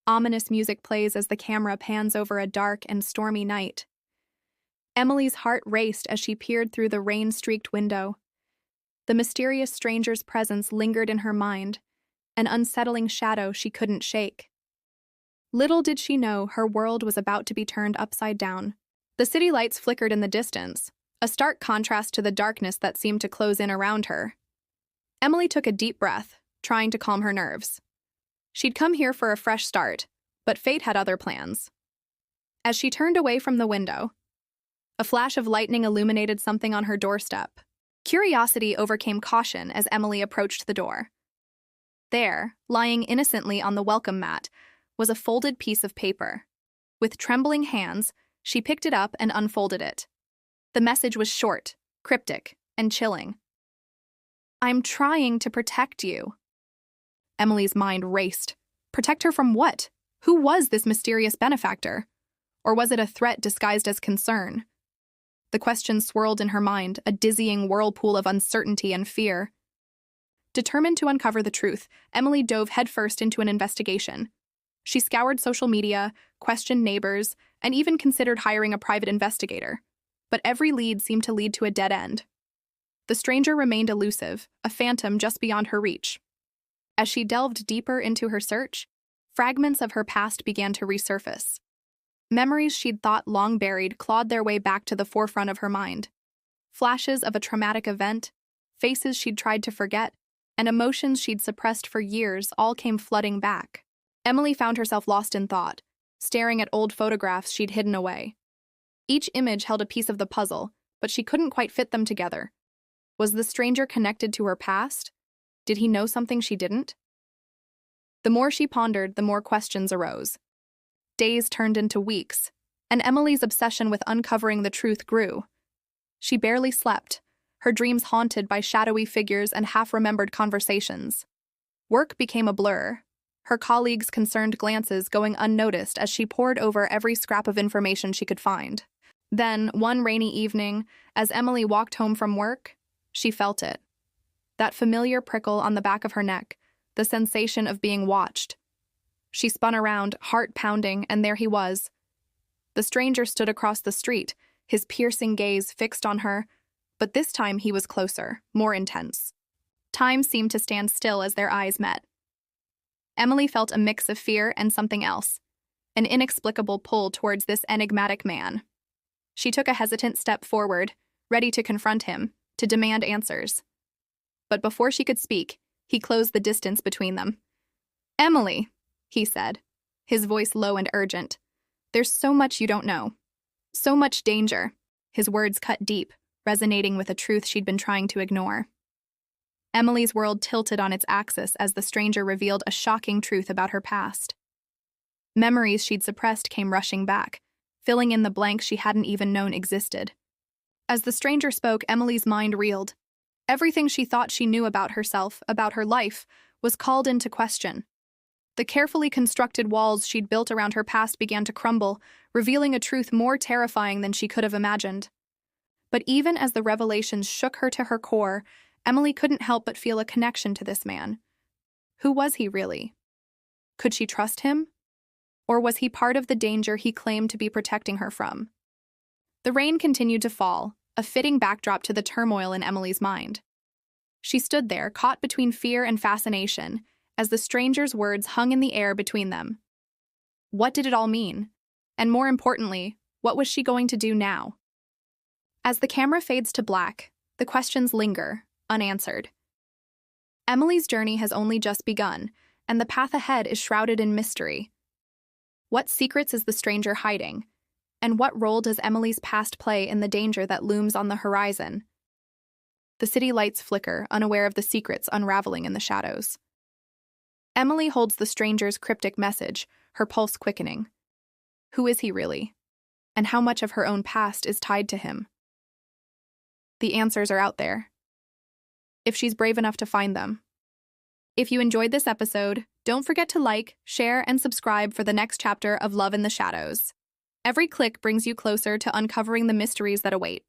Ominous music plays as the camera pans over a dark and stormy night. Emily's heart raced as she peered through the rain-streaked window. The mysterious stranger's presence lingered in her mind, an unsettling shadow she couldn't shake. Little did she know her world was about to be turned upside down. The city lights flickered in the distance, a stark contrast to the darkness that seemed to close in around her. Emily took a deep breath, trying to calm her nerves. She'd come here for a fresh start, but fate had other plans. As she turned away from the window, a flash of lightning illuminated something on her doorstep. Curiosity overcame caution as Emily approached the door. There, lying innocently on the welcome mat, was a folded piece of paper. With trembling hands, she picked it up and unfolded it. The message was short, cryptic, and chilling. "I'm trying to protect you." Emily's mind raced. Protect her from what? Who was this mysterious benefactor? Or was it a threat disguised as concern? The question swirled in her mind, a dizzying whirlpool of uncertainty and fear. Determined to uncover the truth, Emily dove headfirst into an investigation. She scoured social media, questioned neighbors, and even considered hiring a private investigator. But every lead seemed to lead to a dead end. The stranger remained elusive, a phantom just beyond her reach. As she delved deeper into her search, fragments of her past began to resurface. Memories she'd thought long buried clawed their way back to the forefront of her mind. Flashes of a traumatic event, faces she'd tried to forget, and emotions she'd suppressed for years all came flooding back. Emily found herself lost in thought, staring at old photographs she'd hidden away. Each image held a piece of the puzzle, but she couldn't quite fit them together. Was the stranger connected to her past? Did he know something she didn't? The more she pondered, the more questions arose. Days turned into weeks, and Emily's obsession with uncovering the truth grew. She barely slept, her dreams haunted by shadowy figures and half-remembered conversations. Work became a blur, her colleagues' concerned glances going unnoticed as she pored over every scrap of information she could find. Then, one rainy evening, as Emily walked home from work, she felt it. That familiar prickle on the back of her neck, the sensation of being watched. She spun around, heart pounding, and there he was. The stranger stood across the street, his piercing gaze fixed on her, but this time he was closer, more intense. Time seemed to stand still as their eyes met. Emily felt a mix of fear and something else, an inexplicable pull towards this enigmatic man. She took a hesitant step forward, ready to confront him, to demand answers. But before she could speak, he closed the distance between them. "Emily," he said, his voice low and urgent. "There's so much you don't know. So much danger." His words cut deep, resonating with a truth she'd been trying to ignore. Emily's world tilted on its axis as the stranger revealed a shocking truth about her past. Memories she'd suppressed came rushing back, filling in the blanks she hadn't even known existed. As the stranger spoke, Emily's mind reeled. Everything she thought she knew about herself, about her life, was called into question. The carefully constructed walls she'd built around her past began to crumble, revealing a truth more terrifying than she could have imagined. But even as the revelations shook her to her core, Emily couldn't help but feel a connection to this man. Who was he really? Could she trust him? Or was he part of the danger he claimed to be protecting her from? The rain continued to fall, a fitting backdrop to the turmoil in Emily's mind. She stood there, caught between fear and fascination, as the stranger's words hung in the air between them. What did it all mean? And more importantly, what was she going to do now? As the camera fades to black, the questions linger, unanswered. Emily's journey has only just begun, and the path ahead is shrouded in mystery. What secrets is the stranger hiding? And what role does Emily's past play in the danger that looms on the horizon? The city lights flicker, unaware of the secrets unraveling in the shadows. Emily holds the stranger's cryptic message, her pulse quickening. Who is he really? And how much of her own past is tied to him? The answers are out there, if she's brave enough to find them. If you enjoyed this episode, don't forget to like, share, and subscribe for the next chapter of Love in the Shadows. Every click brings you closer to uncovering the mysteries that await.